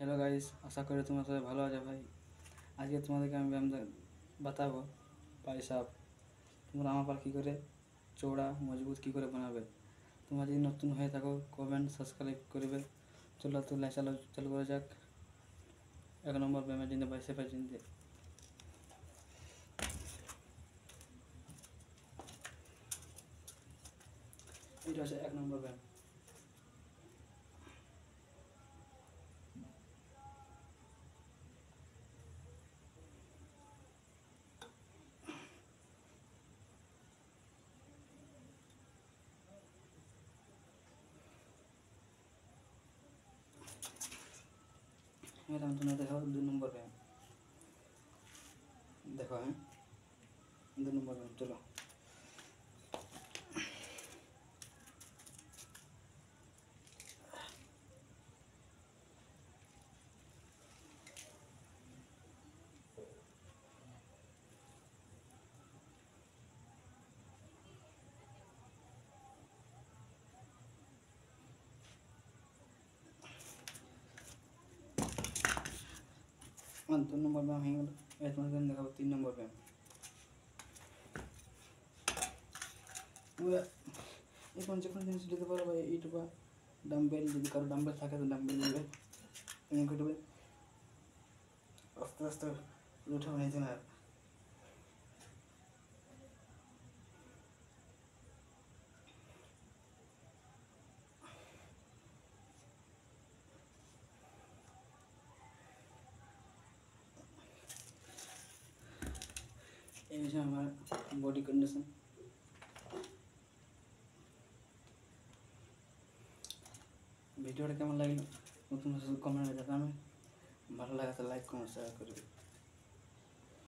Hello guys, আশা করি তোমরা সবাই ভালো আছো ভাই। আজকে তোমাদেরকে আমি ব্যায়াম বাতাবো পায়সাপ। তোমরা আমার পার কী করে চৌড়া মজবুত কী করে বানাবে। তোমরা যদি নতুন হয়ে থাকো কমেন্ট সাবস্ক্রাইব করবে। চলো তো চালু করা যাক। 1 নম্বর ব্যায়ামের জন্য বাইসেপের জন্য এটা হচ্ছে 1 নম্বর ব্যায়াম। এরকম তোমরা দেখো 2 নম্বর ব্যায়াম। দেখো হ্যাঁ, 2 নম্বর ব্যায়াম চলো। আমার 2 নম্বর ব্যায়াম হয়ে গেল। এবার তোমাদের আমি দেখাবো 3 নম্বর ব্যায়াম। এখন যে কোনো জিনিস দিতে পারো বা এইট বা ডাম্বেল, যদি কারো ডাম্বেল থাকে তো ডাম্বেল নেবে, কেটে আস্তে আস্তে উঠে নিতে না। এই হচ্ছে আমার বডি কন্ডিশন। ভিডিওটা কেমন লাগলো নতুন কমেন্টে জানাবে। ভালো লাগে তো লাইক কমেন্ট শেয়ার করবে।